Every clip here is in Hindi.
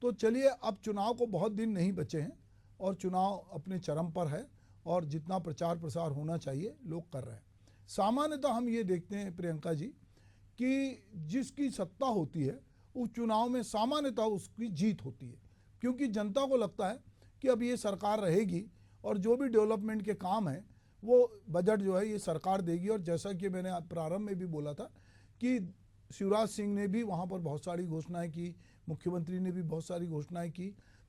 तो चलिए, अब चुनाव को बहुत दिन नहीं बचे हैं और चुनाव अपने चरम पर है और जितना प्रचार प्रसार होना चाहिए लोग कर रहे हैं। सामान्यतः हम ये देखते हैं प्रियंका जी कि जिसकी सत्ता होती है उस चुनाव में सामान्यतः उसकी जीत होती है, क्योंकि जनता को लगता है कि अब ये सरकार रहेगी और जो भी डेवलपमेंट के काम हैं वो बजट जो है ये सरकार देगी। और जैसा कि मैंने प्रारंभ में भी बोला था कि शिवराज सिंह ने भी वहाँ पर बहुत सारी घोषणाएं की, मुख्यमंत्री ने भी बहुत सारी घोषणाएं की,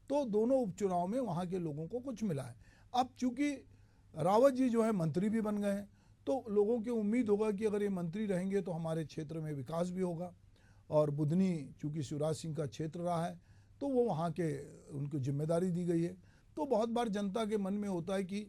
तो दोनों उपचुनाव में वहाँ के लोगों को कुछ मिला है। अब चूंकि रावत जी जो है मंत्री भी बन गए हैं, तो लोगों की उम्मीद होगा कि अगर ये मंत्री रहेंगे तो हमारे क्षेत्र में विकास भी होगा। और बुधनी चूंकि शिवराज सिंह का क्षेत्र रहा है तो वो वहाँ के उनको जिम्मेदारी दी गई है। तो बहुत बार जनता के मन में होता है कि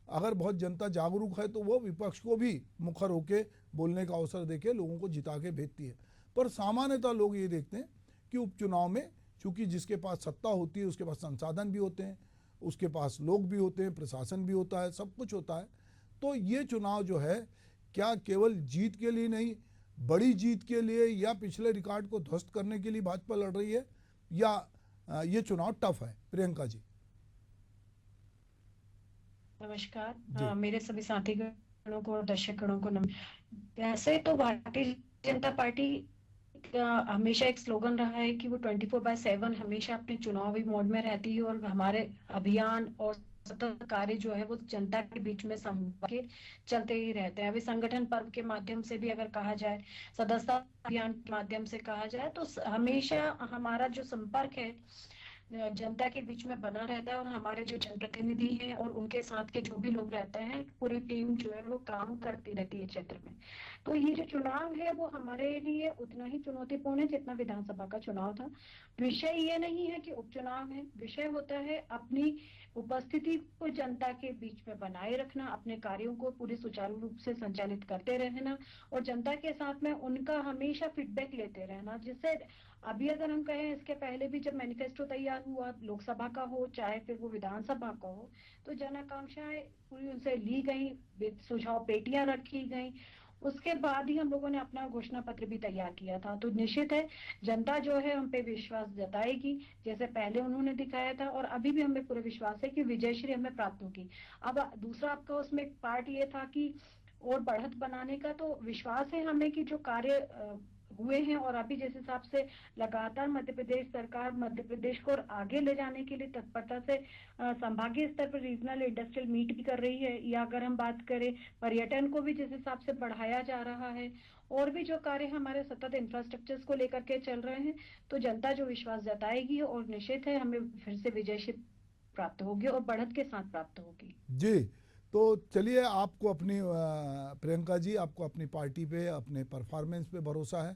अगर बहुत जनता जागरूक है तो वो विपक्ष को भी मुखर होके बोलने का अवसर देके लोगों को जिता के भेजती है। पर सामान्यतः लोग ये देखते हैं कि उपचुनाव में चूंकि जिसके पास सत्ता होती है उसके पास संसाधन भी होते हैं, उसके पास लोग भी होते हैं, प्रशासन भी होता है, सब कुछ होता है। तो ये चुनाव जो है क्या केवल जीत के लिए नहीं, बड़ी जीत के लिए या पिछले रिकॉर्ड को ध्वस्त करने के लिए भाजपा लड़ रही है, या ये चुनाव टफ है? प्रियंका जी। नमस्कार। जी। मेरे सभी साथीगणों को और दर्शकगणों को वैसे तो भारतीय जनता पार्टी का हमेशा एक स्लोगन रहा है कि वो 24/7 हमेशा अपने चुनावी मोड में रहती है और हमारे अभियान और सतत कार्य जो है वो जनता के बीच में संवाद के चलते ही रहते हैं। अभी संगठन पर्व के माध्यम से भी अगर कहा जाए, सदस्यता अभियान के माध्यम से कहा जाए, तो हमेशा हमारा जो संपर्क है जनता के बीच में बना रहता है और हमारे जो जनप्रतिनिधि हैं और उनके साथ के जो भी लोग रहते हैं, पूरी टीम जो है वो काम करती रहती है क्षेत्र में। तो ये जो चुनाव है वो हमारे लिए उतना ही चुनौतीपूर्ण है जितना विधानसभा का चुनाव था। विषय ये नहीं है कि उपचुनाव है, विषय होता है अपनी उपस्थिति को जनता के बीच में बनाए रखना, अपने कार्यों को पूरी सुचारू रूप से संचालित करते रहना और जनता के साथ में उनका हमेशा फीडबैक लेते रहना। जिससे अभी अगर हम कहें, इसके पहले भी जब मैनिफेस्टो तैयार हुआ, लोकसभा का हो चाहे फिर वो विधानसभा का हो, तो जन आकांक्षाएं पूरी उनसे ली गई, सुझाव पेटियां रखी गई, उसके बाद ही हम लोगों ने अपना घोषणा पत्र भी तैयार किया था। तो निश्चित है जनता जो है हम पे विश्वास जताएगी, जैसे पहले उन्होंने दिखाया था, और अभी भी हमें पूरा विश्वास है कि विजयश्री हमें प्राप्त होगी। अब दूसरा आपका उसमें पार्ट ये था कि और बढ़त बनाने का, तो विश्वास है हमें कि जो कार्य हुए हैं और अभी जिस हिसाब से लगातार मध्य प्रदेश सरकार मध्य प्रदेश को और आगे ले जाने के लिए तत्परता से संभागीय स्तर पर रीजनल इंडस्ट्रियल मीट भी कर रही है, या अगर हम बात करें पर्यटन को भी जिस हिसाब से बढ़ाया जा रहा है, और भी जो कार्य हमारे सतत इंफ्रास्ट्रक्चर्स को लेकर के चल रहे हैं, तो जनता जो विश्वास जताएगी और निश्चित है हमें फिर से विजय प्राप्त होगी और बढ़त के साथ प्राप्त होगी। जी, तो चलिए, आपको अपनी प्रियंका जी, आपको अपनी पार्टी पे, अपने परफॉर्मेंस पे भरोसा है